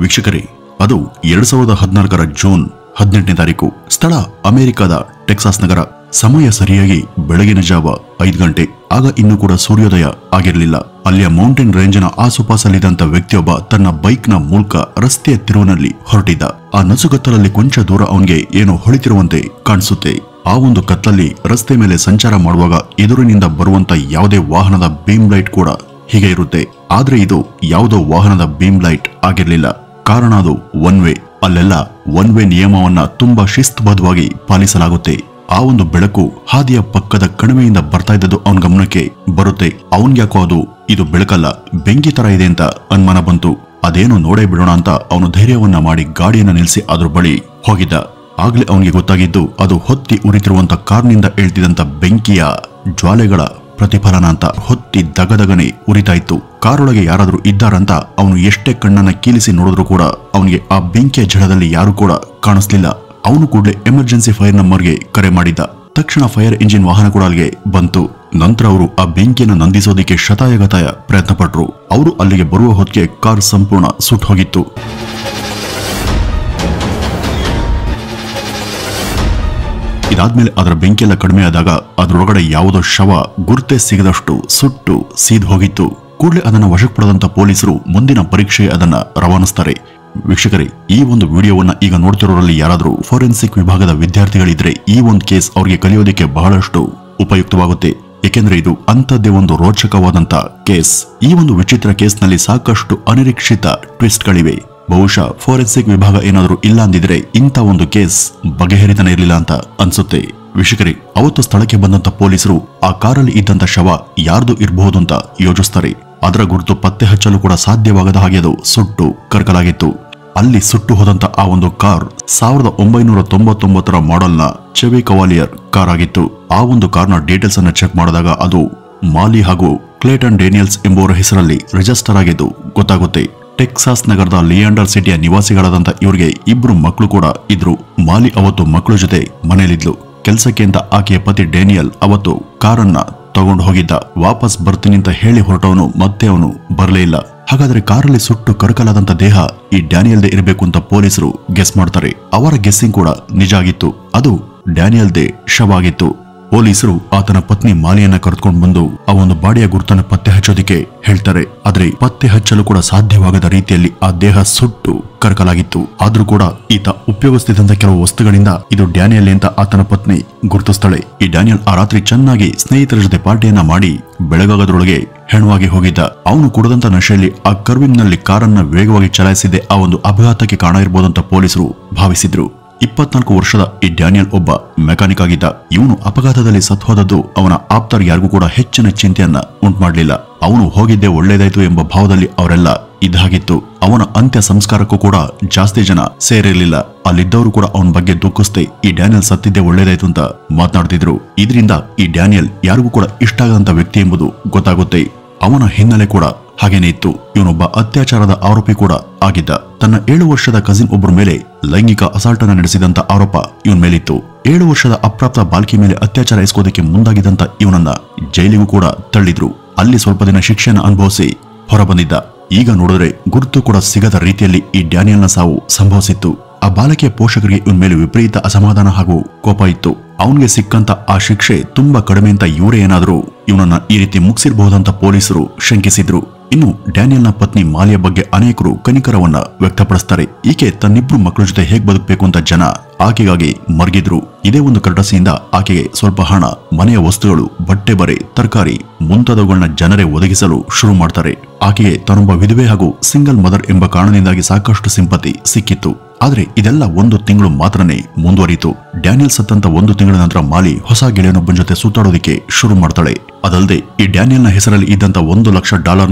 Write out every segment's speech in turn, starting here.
ವೀಕ್ಷಕರೇ, ಅದು 2014ರ ಜೂನ್ 18ನೇ ತಾರೀಕು. ಸ್ಥಳ ಅಮೆರಿಕದ ಟೆಕ್ಸಾಸ್ ನಗರ. ಸಮಯ ಸರಿಯಾಗಿ ಬೆಳಗಿನ ಜಾವ 5 ಗಂಟೆ. ಆಗ ಇನ್ನೂ ಕೂಡ ಸೂರ್ಯೋದಯ ಆಗಿರಲಿಲ್ಲ. ಅಲ್ಲಿಯ ಮೌಂಟೇನ್ ರೇಂಜ್ನ ಆಸುಪಾಸಲ್ಲಿದ್ದಂತ ವ್ಯಕ್ತಿಯೊಬ್ಬ ತನ್ನ ಬೈಕ್ನ ಮೂಲಕ ರಸ್ತೆಯ ತಿರುವಿನಲ್ಲಿ ಹೊರಟಿದ್ದ. ಆ ನಸುಗತ್ತಲಲ್ಲಿ ಕೊಂಚ ದೂರ ಅವನಿಗೆ ಏನೋ ಹೊಳಿತಿರುವಂತೆ ಕಾಣಿಸುತ್ತೆ. ಆ ಒಂದು ಕತ್ತಲಲ್ಲಿ ರಸ್ತೆ ಮೇಲೆ ಸಂಚಾರ ಮಾಡುವಾಗ ಎದುರಿನಿಂದ ಬರುವಂತ ಯಾವುದೇ ವಾಹನದ ಬೀಮ್ ಲೈಟ್ ಕೂಡ ಹೀಗೆ ಇರುತ್ತೆ. ಆದ್ರೆ ಇದು ಯಾವುದೋ ವಾಹನದ ಬೀಮ್ ಲೈಟ್ ಆಗಿರ್ಲಿಲ್ಲ. ಕಾರಣ ಅದು ಒನ್ ವೇ. ಅಲ್ಲೆಲ್ಲ ಒನ್ ವೇ ನಿಯಮವನ್ನ ತುಂಬಾ ಶಿಸ್ತುಬದ್ಧವಾಗಿ ಪಾಲಿಸಲಾಗುತ್ತೆ. ಆ ಒಂದು ಬೆಳಕು ಹಾದಿಯ ಪಕ್ಕದ ಕಣಿವೆಯಿಂದ ಬರ್ತಾ ಇದ್ದದ್ದು ಅವನ ಗಮನಕ್ಕೆ ಬರುತ್ತೆ. ಅವನ್ಗ್ಯಾಕೋ ಇದು ಬೆಳಕಲ್ಲ, ಬೆಂಕಿ ತರ ಇದೆ ಅಂತ ಅನುಮಾನ ಬಂತು. ಅದೇನು ನೋಡೇ ಬಿಡೋಣ ಅಂತ ಅವನು ಧೈರ್ಯವನ್ನ ಮಾಡಿ ಗಾಡಿಯನ್ನ ನಿಲ್ಲಿಸಿ ಅದ್ರ ಬಳಿ ಹೋಗಿದ್ದ. ಆಗ್ಲೇ ಅವನಿಗೆ ಗೊತ್ತಾಗಿದ್ದು ಅದು ಹೊತ್ತಿ ಉರಿತಿರುವಂತ ಕಾರ್ನಿಂದ ಏಳ್ತಿದಂತ ಬೆಂಕಿಯ ಜ್ವಾಲೆಗಳ ಪ್ರತಿಫಲನ ಅಂತ. ಹೊತ್ತಿ ದಗದಗನೆ ಉರಿತಾ ಇತ್ತು. ಕಾರೊಳಗೆ ಯಾರಾದ್ರೂ ಇದ್ದಾರಂತ ಅವನು ಎಷ್ಟೇ ಕಣ್ಣನ್ನ ಕೀಲಿಸಿ ನೋಡಿದ್ರು ಕೂಡ ಅವನಿಗೆ ಆ ಬೆಂಕಿಯ ಝಳದಲ್ಲಿ ಯಾರು ಕೂಡ ಕಾಣಿಸ್ಲಿಲ್ಲ. ಅವನು ಕೂಡಲೇ ಎಮರ್ಜೆನ್ಸಿ ಫೈರ್ ನಂಬರ್ಗೆ ಕರೆ ಮಾಡಿದ್ದ. ತಕ್ಷಣ ಫೈರ್ ಇಂಜಿನ್ ವಾಹನ ಕೂಡ ಅಲ್ಲಿಗೆ ಬಂತು. ನಂತರ ಅವರು ಆ ಬೆಂಕಿಯನ್ನು ನಂದಿಸೋದಕ್ಕೆ ಶತಾಯಗತಾಯ ಪ್ರಯತ್ನ ಪಟ್ರು. ಅವರು ಅಲ್ಲಿಗೆ ಬರುವ ಹೊತ್ತಿಗೆ ಕಾರ್ ಸಂಪೂರ್ಣ ಸುಟ್ಟು ಹೋಗಿತ್ತು. ಇದಾದ್ಮೇಲೆ ಅದರ ಬೆಂಕಿಯೆಲ್ಲ ಕಡಿಮೆ ಆದಾಗ ಅದರೊಳಗಡೆ ಯಾವುದೋ ಶವ ಗುರುತೇ ಸಿಗದಷ್ಟು ಸುಟ್ಟು ಸೀದ್ ಹೋಗಿತ್ತು. ಕೂಡಲೇ ಅದನ್ನ ವಶಕ್ಕೆ ಪಡೆದಂತ ಪೊಲೀಸರು ಮುಂದಿನ ಪರೀಕ್ಷೆ ಅದನ್ನ ರವಾನಿಸ್ತಾರೆ. ವೀಕ್ಷಕರೇ, ಈ ಒಂದು ವಿಡಿಯೋವನ್ನ ಈಗ ನೋಡ್ತಿರೋರಲ್ಲಿ ಯಾರಾದ್ರೂ ಫೋರೆನ್ಸಿಕ್ ವಿಭಾಗದ ವಿದ್ಯಾರ್ಥಿಗಳಿದ್ರೆ ಈ ಒಂದು ಕೇಸ್ ಅವರಿಗೆ ಕಲಿಯೋದಕ್ಕೆ ಬಹಳಷ್ಟು ಉಪಯುಕ್ತವಾಗುತ್ತೆ. ಏಕೆಂದ್ರೆ ಇದು ಅಂಥದ್ದೇ ಒಂದು ರೋಚಕವಾದಂತ ಕೇಸ್. ಈ ಒಂದು ವಿಚಿತ್ರ ಕೇಸ್ನಲ್ಲಿ ಸಾಕಷ್ಟು ಅನಿರೀಕ್ಷಿತ ಟ್ವಿಸ್ಟ್ಗಳಿವೆ. ಬಹುಶಃ ಫೋರೆನ್ಸಿಕ್ ವಿಭಾಗ ಏನಾದರೂ ಇಲ್ಲ ಅಂದಿದ್ರೆ ಇಂಥ ಒಂದು ಕೇಸ್ ಬಗೆಹರಿತಾನೆ ಇರಲಿಲ್ಲ ಅಂತ ಅನ್ಸುತ್ತೆ. ವೀಕ್ಷಕರೇ, ಅವತ್ತು ಸ್ಥಳಕ್ಕೆ ಬಂದಂತ ಪೊಲೀಸರು ಆ ಕಾರಲ್ಲಿ ಇದ್ದಂತ ಶವ ಯಾರ್ದು ಇರಬಹುದು ಅಂತ ಯೋಚಿಸ್ತಾರೆ. ಅದರ ಗುರುತು ಪತ್ತೆ ಹಚ್ಚಲು ಕೂಡ ಸಾಧ್ಯವಾಗದ ಹಾಗೆ ಅದು ಸುಟ್ಟು ಕರಕಲಾಗಿತ್ತು. ಅಲ್ಲಿ ಸುಟ್ಟು ಹೋದಂತ ಆ ಒಂದು ಕಾರ್ 1999ರ ಮಾಡೆಲ್ನ ಚೆವಿ ಕವಾಲಿಯರ್ ಕಾರ್ ಆಗಿತ್ತು. ಆ ಒಂದು ಕಾರ್ನ ಡೀಟೇಲ್ಸ್ ಅನ್ನ ಚೆಕ್ ಮಾಡಿದಾಗ ಅದು ಮಾಲಿ ಹಾಗೂ ಕ್ಲೇಟನ್ ಡೇನಿಯಲ್ಸ್ ಎಂಬುವರ ಹೆಸರಲ್ಲಿ ರಿಜಿಸ್ಟರ್ ಆಗಿದ್ದು ಗೊತ್ತಾಗುತ್ತೆ. ಟೆಕ್ಸಾಸ್ ನಗರದ ಲಿಯಾಂಡರ್ ಸಿಟಿಯ ನಿವಾಸಿಗಳಾದಂತ ಇವರಿಗೆ 2 ಮಕ್ಕಳು ಕೂಡ ಇದ್ರು. ಮಾಲಿ ಅವತ್ತು ಮಕ್ಕಳ ಜೊತೆ ಮನೆಯಲ್ಲಿದ್ಲು. ಕೆಲಸಕ್ಕೆ ಅಂತ ಆಕೆಯ ಪತಿ ಡೇನಿಯಲ್ ಅವತ್ತು ಕಾರನ್ನ ತಗೊಂಡು ಹೋಗಿದ್ದ. ವಾಪಸ್ ಬರ್ತೀನಿ ಅಂತ ಹೇಳಿ ಹೊರಟವನು ಮತ್ತೆ ಅವನು ಬರಲೇ ಇಲ್ಲ. ಹಾಗಾದ್ರೆ ಕಾರಲ್ಲಿ ಸುಟ್ಟು ಕರಕಲಾದಂತ ದೇಹ ಈ ಡ್ಯಾನಿಯಲ್ದೇ ಇರಬೇಕು ಅಂತ ಪೊಲೀಸರು ಗೆಸ್ ಮಾಡ್ತಾರೆ. ಅವರ ಗೆಸ್ಸಿಂಗ್ ಕೂಡ ನಿಜ ಆಗಿತ್ತು. ಅದು ಡ್ಯಾನಿಯಲ್ದೇ ಶವ ಆಗಿತ್ತು. ಪೊಲೀಸರು ಆತನ ಪತ್ನಿ ಮಾಲಿಯನ್ನ ಕರೆದುಕೊಂಡು ಬಂದು ಆ ಒಂದು ಬಾಡಿಯ ಗುರುತನ್ನ ಪತ್ತೆ ಹಚ್ಚೋದಿಕ್ಕೆ ಹೇಳ್ತಾರೆ. ಆದ್ರೆ ಪತ್ತೆ ಹಚ್ಚಲು ಕೂಡ ಸಾಧ್ಯವಾಗದ ರೀತಿಯಲ್ಲಿ ಆ ದೇಹ ಸುಟ್ಟು ಕರಕಲಾಗಿತ್ತು. ಆದ್ರೂ ಕೂಡ ಈತ ಉಪಯೋಗಿಸುತ್ತಿದ್ದಂತ ಕೆಲವು ವಸ್ತುಗಳಿಂದ ಇದು ಡ್ಯಾನಿಯಲ್ ಅಂತ ಆತನ ಪತ್ನಿ ಗುರುತಿಸ್ತಾಳೆ. ಈ ಡ್ಯಾನಿಯಲ್ ಆ ರಾತ್ರಿ ಚೆನ್ನಾಗಿ ಸ್ನೇಹಿತರ ಜೊತೆ ಪಾರ್ಟಿಯನ್ನ ಮಾಡಿ ಬೆಳಗಾಗದ್ರೊಳಗೆ ಹೆಣವಾಗಿ ಹೋಗಿದ್ದ. ಅವನು ಕುಡದಂತ ನಶೆಯಲ್ಲಿ ಆ ಕರ್ವಿಂಗ್ ನಲ್ಲಿ ಕಾರನ್ನ ವೇಗವಾಗಿ ಚಲಾಯಿಸಿದೆ ಆ ಒಂದು ಅಪಘಾತಕ್ಕೆ ಕಾರಣ ಇರಬಹುದಂತ ಪೊಲೀಸರು ಭಾವಿಸಿದ್ರು. 24 ವರ್ಷದ ಈ ಡ್ಯಾನಿಯಲ್ ಒಬ್ಬ ಮೆಕ್ಯಾನಿಕ್ ಆಗಿದ್ದ. ಇವನು ಅಪಘಾತದಲ್ಲಿ ಸತ್ತು ಹೋದದ್ದು ಅವನ ಆಪ್ತರು ಯಾರಿಗೂ ಕೂಡ ಹೆಚ್ಚಿನ ಚಿಂತೆಯನ್ನ ಉಂಟು ಮಾಡಲಿಲ್ಲ. ಅವನು ಹೋಗಿದ್ದೇ ಒಳ್ಳೇದಾಯ್ತು ಎಂಬ ಭಾವದಲ್ಲಿ ಅವರೆಲ್ಲ ಇದಾಗಿತ್ತು. ಅವನ ಅಂತ್ಯ ಸಂಸ್ಕಾರಕ್ಕೂ ಕೂಡ ಜಾಸ್ತಿ ಜನ ಸೇರಿರಲಿಲ್ಲ. ಅಲ್ಲಿದ್ದವರು ಕೂಡ ಅವನ ಬಗ್ಗೆ ದುಃಖಿಸ್ತೆ ಈ ಡ್ಯಾನಿಯಲ್ ಸತ್ತಿದ್ದೇ ಒಳ್ಳೇದಾಯ್ತು ಅಂತ ಮಾತನಾಡ್ತಿದ್ರು. ಇದರಿಂದ ಈ ಡ್ಯಾನಿಯಲ್ ಯಾರಿಗೂ ಕೂಡ ಇಷ್ಟ ಆಗದಂತ ವ್ಯಕ್ತಿ ಎಂಬುದು ಗೊತ್ತಾಗುತ್ತೆ. ಅವನ ಹಿನ್ನೆಲೆ ಕೂಡ ಹಾಗೇನೇ ಇತ್ತು. ಇವನೊಬ್ಬ ಅತ್ಯಾಚಾರದ ಆರೋಪಿ ಕೂಡ ಆಗಿದ್ದ. ತನ್ನ 7 ವರ್ಷದ ಕಸಿನ್ ಒಬ್ಬರ ಮೇಲೆ ಲೈಂಗಿಕ ಅಸಾಲ್ಟ್ ಅನ್ನ ನಡೆಸಿದಂತ ಆರೋಪ ಇವನ್ ಮೇಲಿತ್ತು. 7 ವರ್ಷದ ಅಪ್ರಾಪ್ತ ಬಾಲ್ಕಿ ಮೇಲೆ ಅತ್ಯಾಚಾರ ಎಸಗೋದಕ್ಕೆ ಮುಂದಾಗಿದ್ದಂತ ಇವನನ್ನ ಜೈಲಿಗೂ ಕೂಡ ತಳ್ಳಿದ್ರು. ಅಲ್ಲಿ ಸ್ವಲ್ಪ ದಿನ ಶಿಕ್ಷೆಯನ್ನು ಅನುಭವಿಸಿ ಹೊರಬಂದಿದ್ದ. ಈಗ ನೋಡಿದ್ರೆ ಗುರುತು ಕೂಡ ಸಿಗದ ರೀತಿಯಲ್ಲಿ ಈ ಡ್ಯಾನಿಯಲ್ನ ಸಾವು ಸಂಭವಿಸಿತ್ತು. ಆ ಬಾಲಕಿಯ ಪೋಷಕರಿಗೆ ಇವನ್ ಮೇಲೆ ವಿಪರೀತ ಅಸಮಾಧಾನ ಹಾಗೂ ಕೋಪ ಇತ್ತು. ಅವನಿಗೆ ಸಿಕ್ಕಂತ ಆ ಶಿಕ್ಷೆ ತುಂಬಾ ಕಡಿಮೆ ಅಂತ ಇವರೇ ಏನಾದ್ರೂ ಇವನನ್ನ ಈ ರೀತಿ ಮುಗಿಸಿರಬಹುದಂತ ಪೊಲೀಸರು ಶಂಕಿಸಿದ್ರು. ಇನ್ನು ಡ್ಯಾನಿಯಲ್ನ ಪತ್ನಿ ಮಾಲಿಯ ಬಗ್ಗೆ ಅನೇಕರು ಕನಿಕರವನ್ನ ವ್ಯಕ್ತಪಡಿಸ್ತಾರೆ. ಈಕೆ ತನ್ನಿಬ್ರು ಮಕ್ಕಳ ಜೊತೆ ಹೇಗ್ ಬದುಕಬೇಕು ಅಂತ ಜನ ಆಕೆಗಾಗಿ ಮರ್ಗಿದ್ರು. ಇದೇ ಒಂದು ಕರಟಸಿಯಿಂದ ಆಕೆಗೆ ಸ್ವಲ್ಪ ಹಣ, ಮನೆಯ ವಸ್ತುಗಳು, ಬಟ್ಟೆ ಬರೆ, ತರಕಾರಿ ಮುಂತಾದವುಗಳನ್ನ ಜನರೇ ಒದಗಿಸಲು ಶುರು ಮಾಡ್ತಾರೆ. ಆಕೆಗೆ ತಾನೊಬ್ಬ ವಿಧವೆ ಹಾಗೂ ಸಿಂಗಲ್ ಮದರ್ ಎಂಬ ಕಾರಣದಿಂದಾಗಿ ಸಾಕಷ್ಟು ಸಿಂಪತಿ ಸಿಕ್ಕಿತ್ತು. ಆದ್ರೆ ಇದೆಲ್ಲ 1 ತಿಂಗಳು ಮಾತ್ರನೇ ಮುಂದುವರಿಯಿತು. ಡ್ಯಾನಿಯಲ್ ಸತ್ತಂತ 1 ತಿಂಗಳ ನಂತರ ಮಾಲಿ ಹೊಸ ಗೆಳೆಯನೊಬ್ಬನ ಜೊತೆ ಸುತ್ತಾಡೋದಕ್ಕೆ ಶುರು ಮಾಡ್ತಾಳೆ. ಅದಲ್ಲದೆ ಈ ಡ್ಯಾನಿಯಲ್ನ ಹೆಸರಲ್ಲಿ ಇದ್ದಂತ $1 ಲಕ್ಷ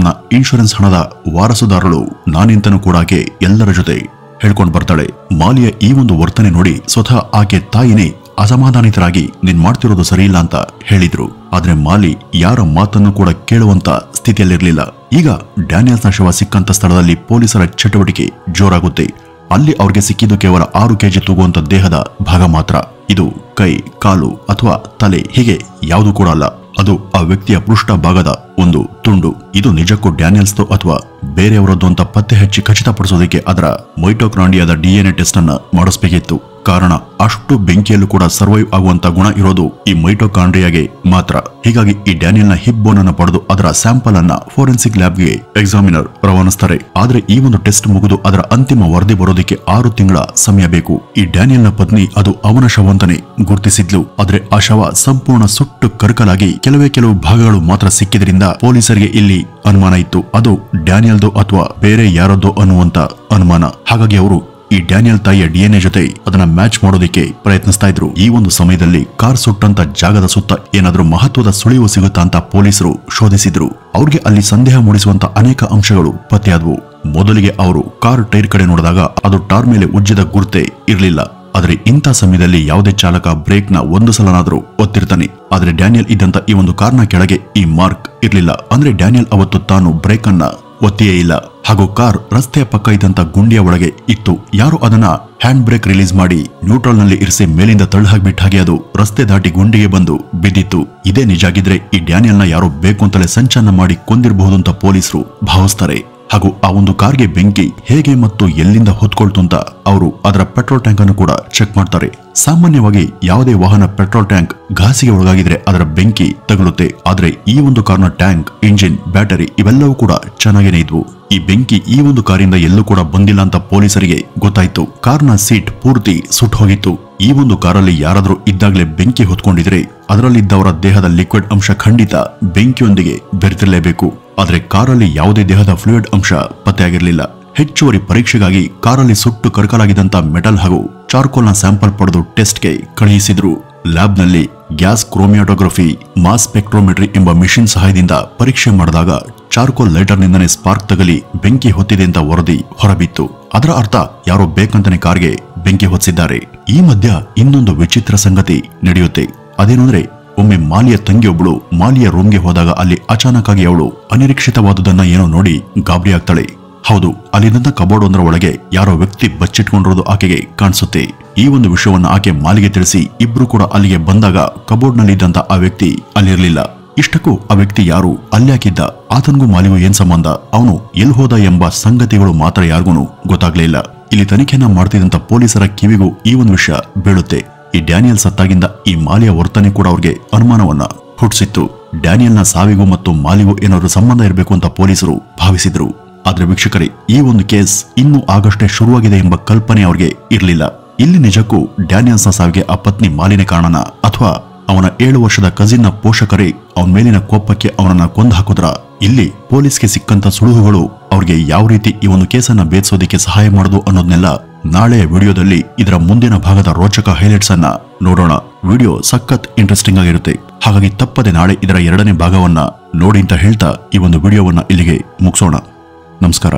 ಇನ್ಶೂರೆನ್ಸ್ ಹಣದ ವಾರಸುದಾರಳು ನಾನಿಂತನೂ ಕೂಡ ಆಕೆ ಎಲ್ಲರ ಜೊತೆ ಹೇಳ್ಕೊಂಡು ಬರ್ತಾಳೆ. ಮಾಲಿಯ ಈ ಒಂದು ವರ್ತನೆ ನೋಡಿ ಸ್ವತಃ ಆಕೆ ತಾಯಿನೇ ಅಸಮಾಧಾನಿತರಾಗಿ ನೀನ್ ಮಾಡ್ತಿರೋದು ಸರಿಯಿಲ್ಲ ಅಂತ ಹೇಳಿದ್ರು. ಆದ್ರೆ ಮಾಲಿ ಯಾರ ಮಾತನ್ನು ಕೂಡ ಕೇಳುವಂತ ಸ್ಥಿತಿಯಲ್ಲಿರ್ಲಿಲ್ಲ. ಈಗ ಡ್ಯಾನಿಯಲ್ಸ್ನ ಶವ ಸಿಕ್ಕಂತ ಸ್ಥಳದಲ್ಲಿ ಪೊಲೀಸರ ಚಟುವಟಿಕೆ ಜೋರಾಗುತ್ತೆ. ಅಲ್ಲಿ ಅವ್ರಿಗೆ ಸಿಕ್ಕಿದ್ದು ಕೇವಲ 6 ಕೆಜಿ ತೂಗುವಂತ ದೇಹದ ಭಾಗ ಮಾತ್ರ. ಇದು ಕೈ, ಕಾಲು ಅಥವಾ ತಲೆ ಹೀಗೆ ಯಾವುದು ಕೂಡ ಅಲ್ಲ. ಅದು ಆ ವ್ಯಕ್ತಿಯ ಪೃಷ್ಠ ಭಾಗದ ಒಂದು ತುಂಡು. ಇದು ನಿಜಕ್ಕೂ ಡ್ಯಾನಿಯಲ್ಸ್ದು ಅಥವಾ ಬೇರೆಯವರದ್ದು ಅಂತ ಪತ್ತೆ ಹಚ್ಚಿ ಖಚಿತಪಡಿಸೋದಕ್ಕೆ ಅದರ ಮೈಟೋಕಾಂಡ್ರಿಯಾದ DNA ಟೆಸ್ಟ್ ಅನ್ನ ಮಾಡಿಸಬೇಕಿತ್ತು. ಕಾರಣ ಅಷ್ಟು ಬೆಂಕಿಯಲ್ಲೂ ಕೂಡ ಸರ್ವೈವ್ ಆಗುವಂತ ಗುಣ ಇರೋದು ಈ ಮೈಟೋಕಾಂಡ್ರಿಯಾಗೆ ಮಾತ್ರ. ಹೀಗಾಗಿ ಈ ಡ್ಯಾನಿಯಲ್ನ ಹಿಪ್ ಬೋನ್ ಅನ್ನು ಪಡೆದು ಅದರ ಸ್ಯಾಂಪಲ್ ಅನ್ನ ಫೋರೆನ್ಸಿಕ್ ಲ್ಯಾಬ್ಗೆ ಎಕ್ಸಾಮಿನರ್ ರವಾನಿಸ್ತಾರೆ. ಆದ್ರೆ ಈ ಒಂದು ಟೆಸ್ಟ್ ಮುಗಿದು ಅದರ ಅಂತಿಮ ವರದಿ ಬರೋದಕ್ಕೆ 6 ತಿಂಗಳ ಸಮಯ ಬೇಕು. ಈ ಡ್ಯಾನಿಯಲ್ನ ಪತ್ನಿ ಅದು ಅವನ ಶವ ಅಂತಾನೆ ಗುರುತಿಸಿದ್ಲು. ಆದ್ರೆ ಆ ಶವ ಸಂಪೂರ್ಣ ಸುಟ್ಟು ಕರಕಲಾಗಿ ಕೆಲವು ಭಾಗಗಳು ಮಾತ್ರ ಸಿಕ್ಕಿದ್ರಿಂದ ಪೊಲೀಸರಿಗೆ ಇಲ್ಲಿ ಅನುಮಾನ ಇತ್ತು. ಅದು ಡ್ಯಾನಿಯಲ್ದು ಅಥವಾ ಬೇರೆ ಯಾರದ್ದೋ ಅನ್ನುವಂತ ಅನುಮಾನ. ಹಾಗಾಗಿ ಅವರು ಈ ಡ್ಯಾನಿಯಲ್ ತಾಯಿಯ DNA ಜೊತೆ ಅದನ್ನ ಮ್ಯಾಚ್ ಮಾಡೋದಕ್ಕೆ ಪ್ರಯತ್ನಿಸ್ತಾ ಇದ್ರು. ಈ ಒಂದು ಸಮಯದಲ್ಲಿ ಕಾರ್ ಸುಟ್ಟಂತ ಜಾಗದ ಸುತ್ತ ಏನಾದ್ರೂ ಮಹತ್ವದ ಸುಳಿವು ಸಿಗುತ್ತಾ ಅಂತ ಪೊಲೀಸರು ಶೋಧಿಸಿದ್ರು. ಅವ್ರಿಗೆ ಅಲ್ಲಿ ಸಂದೇಹ ಮೂಡಿಸುವಂತ ಅನೇಕ ಅಂಶಗಳು ಪತ್ತೆಯಾದವು. ಮೊದಲಿಗೆ ಅವರು ಕಾರ್ ಟೈರ್ ಕಡೆ ನೋಡಿದಾಗ ಅದು ಟಾರ್ ಮೇಲೆ ಉಜ್ಜಿದ ಗುರುತೇ ಇರಲಿಲ್ಲ. ಆದ್ರೆ ಇಂಥ ಸಮಯದಲ್ಲಿ ಯಾವುದೇ ಚಾಲಕ ಬ್ರೇಕ್ ನ ಒಂದು ಸಲನಾದ್ರೂ ಒತ್ತಿರ್ತಾನೆ. ಆದ್ರೆ ಡ್ಯಾನಿಯಲ್ ಇದ್ದಂತ ಈ ಒಂದು ಕಾರ್ನ ಕೆಳಗೆ ಈ ಮಾರ್ಕ್ ಇರ್ಲಿಲ್ಲ. ಅಂದ್ರೆ ಡ್ಯಾನಿಯಲ್ ಅವತ್ತು ತಾನು ಬ್ರೇಕ್ ಅನ್ನ ಒತ್ತಿಯೇ ಇಲ್ಲ. ಹಾಗೂ ಕಾರ್ ರಸ್ತೆಯ ಪಕ್ಕ ಇದ್ದಂತ ಗುಂಡಿಯ ಒಳಗೆ ಇತ್ತು. ಯಾರು ಅದನ್ನ ಹ್ಯಾಂಡ್ ಬ್ರೇಕ್ ರಿಲೀಸ್ ಮಾಡಿ ನ್ಯೂಟ್ರಲ್ ನಲ್ಲಿ ಇರಿಸಿ ಮೇಲಿಂದ ತಳ್ಳಹಾಗ್ಬಿಟ್ಟ ಹಾಗೆ ಅದು ರಸ್ತೆ ದಾಟಿ ಗುಂಡಿಗೆ ಬಂದು ಬಿದ್ದಿತ್ತು. ಇದೇ ನಿಜ ಆಗಿದ್ರೆ ಈ ಡ್ಯಾನಿಯಲ್ನ ಯಾರೋ ಬೇಕು ಅಂತಲೇ ಸಂಚನ್ನ ಮಾಡಿ ಕೊಂದಿರಬಹುದು ಅಂತ ಪೊಲೀಸರು ಭಾವಿಸ್ತಾರೆ. ಹಾಗೂ ಆ ಒಂದು ಕಾರ್ಗೆ ಬೆಂಕಿ ಹೇಗೆ ಮತ್ತು ಎಲ್ಲಿಂದ ಹೊತ್ಕೊಳ್ತು ಅಂತ ಅವರು ಅದರ ಪೆಟ್ರೋಲ್ ಟ್ಯಾಂಕ್ ಅನ್ನು ಕೂಡ ಚೆಕ್ ಮಾಡ್ತಾರೆ. ಸಾಮಾನ್ಯವಾಗಿ ಯಾವುದೇ ವಾಹನ ಪೆಟ್ರೋಲ್ ಟ್ಯಾಂಕ್ ಘಾಸಿಗೆ ಒಳಗಾಗಿದ್ರೆ ಅದರ ಬೆಂಕಿ ತಗುಲುತ್ತೆ. ಆದ್ರೆ ಈ ಒಂದು ಕಾರ್ನ ಟ್ಯಾಂಕ್, ಇಂಜಿನ್, ಬ್ಯಾಟರಿ ಇವೆಲ್ಲವೂ ಕೂಡ ಚೆನ್ನಾಗೇನೆ ಇದ್ವು. ಈ ಬೆಂಕಿ ಈ ಒಂದು ಕಾರಿಂದ ಎಲ್ಲೂ ಕೂಡ ಬಂದಿಲ್ಲ ಅಂತ ಪೊಲೀಸರಿಗೆ ಗೊತ್ತಾಯ್ತು. ಕಾರ್ನ ಸೀಟ್ ಪೂರ್ತಿ ಸುಟ್ಟು ಹೋಗಿತ್ತು. ಈ ಒಂದು ಕಾರಲ್ಲಿ ಯಾರಾದ್ರೂ ಇದ್ದಾಗಲೇ ಬೆಂಕಿ ಹೊತ್ಕೊಂಡಿದ್ರೆ ಅದರಲ್ಲಿದ್ದವರ ದೇಹದ ಲಿಕ್ವಿಡ್ ಅಂಶ ಖಂಡಿತ ಬೆಂಕಿಯೊಂದಿಗೆ ಬೆರೆತಿರಲೇಬೇಕು. ಆದ್ರೆ ಕಾರಲ್ಲಿ ಯಾವುದೇ ದೇಹದ ಫ್ಲೂಯಿಡ್ ಅಂಶ ಪತ್ತೆಯಾಗಿರಲಿಲ್ಲ. ಹೆಚ್ಚುವರಿ ಪರೀಕ್ಷೆಗಾಗಿ ಕಾರಲ್ಲಿ ಸುಟ್ಟು ಕರಕಲಾಗಿದ್ದಂತ ಮೆಟಲ್ ಹಾಗೂ ಚಾರ್ಕೋಲ್ನ ಸ್ಯಾಂಪಲ್ ಪಡೆದು ಟೆಸ್ಟ್ಗೆ ಕಳುಹಿಸಿದ್ರು. ಲ್ಯಾಬ್ನಲ್ಲಿ ಗ್ಯಾಸ್ ಕ್ರೋಮಿಯಾಟೋಗ್ರಫಿ, ಮಾಸ್ ಸ್ಪೆಕ್ಟ್ರೋಮೆಟ್ರಿ ಎಂಬ ಮಿಷಿನ್ ಸಹಾಯದಿಂದ ಪರೀಕ್ಷೆ ಮಾಡಿದಾಗ ಚಾರ್ಕೋಲ್ ಲೈಟರ್ನಿಂದನೇ ಸ್ಪಾರ್ಕ್ ತಗಲಿ ಬೆಂಕಿ ಹೊತ್ತಿದೆ ಅಂತ ವರದಿ ಹೊರಬಿತ್ತು. ಅದರ ಅರ್ಥ ಯಾರೋ ಬೇಕಂತಾನೆ ಕಾರ್ಗೆ ಬೆಂಕಿ ಹೊತ್ತಿಸಿದ್ದಾರೆ. ಈ ಮಧ್ಯ ಇನ್ನೊಂದು ವಿಚಿತ್ರ ಸಂಗತಿ ನಡೆಯುತ್ತೆ. ಅದೇನಂದ್ರೆ ಒಮ್ಮೆ ಮಾಲಿಯ ತಂಗಿಯೊಬ್ಬಳು ಮಾಲಿಯ ರೂಮ್ಗೆ ಹೋದಾಗ ಅಲ್ಲಿ ಅಚಾನಕ್ ಆಗಿ ಅವಳು ಅನಿರೀಕ್ಷಿತವಾದುದನ್ನ ಏನೋ ನೋಡಿ ಗಾಬರಿ ಆಗ್ತಾಳೆ. ಹೌದು, ಅಲ್ಲಿದ್ದಂತ ಕಬೋರ್ಡ್ ಒಂದರ ಒಳಗೆ ಯಾರೋ ವ್ಯಕ್ತಿ ಬಚ್ಚಿಟ್ಕೊಂಡಿರೋದು ಆಕೆಗೆ ಕಾಣಿಸುತ್ತೆ. ಈ ಒಂದು ವಿಷಯವನ್ನ ಆಕೆ ಮಾಲಿಗೆ ತಿಳಿಸಿ ಇಬ್ರು ಕೂಡ ಅಲ್ಲಿಗೆ ಬಂದಾಗ ಕಬೋರ್ಡ್ ನಲ್ಲಿ ಇದ್ದಂತ ಆ ವ್ಯಕ್ತಿ ಅಲ್ಲಿರ್ಲಿಲ್ಲ. ಇಷ್ಟಕ್ಕೂ ಆ ವ್ಯಕ್ತಿ ಯಾರು, ಅಲ್ಯಾಕಿದ್ದ, ಆತನಿಗೂ ಮಾಲಿಗೂ ಏನ್ ಸಂಬಂಧ, ಅವನು ಎಲ್ಲಿ ಹೋದ ಎಂಬ ಸಂಗತಿಗಳು ಮಾತ್ರ ಯಾರಿಗೂ ಗೊತ್ತಾಗ್ಲೇ ಇಲ್ಲ. ಇಲ್ಲಿ ತನಿಖೆಯನ್ನ ಮಾಡ್ತಿದ್ದಂತ ಪೊಲೀಸರ ಕಿವಿಗೂ ಈ ಒಂದು ವಿಷಯ ಬೀಳುತ್ತೆ. ಈ ಡ್ಯಾನಿಯಲ್ ಸತ್ತಾಗಿಂದ ಈ ಮಾಲಿಯ ವರ್ತನೆ ಕೂಡ ಅವ್ರಿಗೆ ಅನುಮಾನವನ್ನ ಹುಟ್ಟಿಸಿತ್ತು. ಡ್ಯಾನಿಯಲ್ನ ಸಾವಿಗೂ ಮತ್ತು ಮಾಲಿಗೂ ಏನಾದ್ರು ಸಂಬಂಧ ಇರಬೇಕು ಅಂತ ಪೊಲೀಸರು ಭಾವಿಸಿದ್ರು. ಆದ್ರೆ ವೀಕ್ಷಕರೇ, ಈ ಒಂದು ಕೇಸ್ ಇನ್ನೂ ಆಗಷ್ಟೇ ಶುರುವಾಗಿದೆ ಎಂಬ ಕಲ್ಪನೆ ಅವ್ರಿಗೆ ಇರಲಿಲ್ಲ. ಇಲ್ಲಿ ನಿಜಕ್ಕೂ ಡ್ಯಾನಿಯಲ್ಸ್ನ ಸಾವಿಗೆ ಆ ಪತ್ನಿ ಮಾಲಿನೇ ಕಾರಣನ ಅಥವಾ ಅವನ 7 ವರ್ಷದ ಕಜಿನ್ನ ಪೋಷಕರೇ ಅವನ ಮೇಲಿನ ಕೋಪಕ್ಕೆ ಅವನನ್ನ ಕೊಂದು ಹಾಕುದ್ರ? ಇಲ್ಲಿ ಪೊಲೀಸ್ಗೆ ಸಿಕ್ಕಂತ ಸುಳುಹುಗಳು ಅವ್ರಿಗೆ ಯಾವ ರೀತಿ ಈ ಒಂದು ಕೇಸನ್ನ ಭೇದಿಸೋದಕ್ಕೆ ಸಹಾಯ ಮಾಡುದು ಅನ್ನೋದನ್ನೆಲ್ಲ ನಾಳೆಯ ವಿಡಿಯೋದಲ್ಲಿ ಇದರ ಮುಂದಿನ ಭಾಗದ ರೋಚಕ ಹೈಲೈಟ್ಸ್ ಅನ್ನ ನೋಡೋಣ. ವಿಡಿಯೋ ಸಖತ್ ಇಂಟ್ರೆಸ್ಟಿಂಗ್ ಆಗಿರುತ್ತೆ. ಹಾಗಾಗಿ ತಪ್ಪದೆ ನಾಳೆ ಇದರ 2ನೇ ಭಾಗವನ್ನ ನೋಡಿ ಅಂತ ಹೇಳ್ತಾ ಈ ಒಂದು ವಿಡಿಯೋವನ್ನ ಇಲ್ಲಿಗೆ ಮುಗಿಸೋಣ. ನಮಸ್ಕಾರ.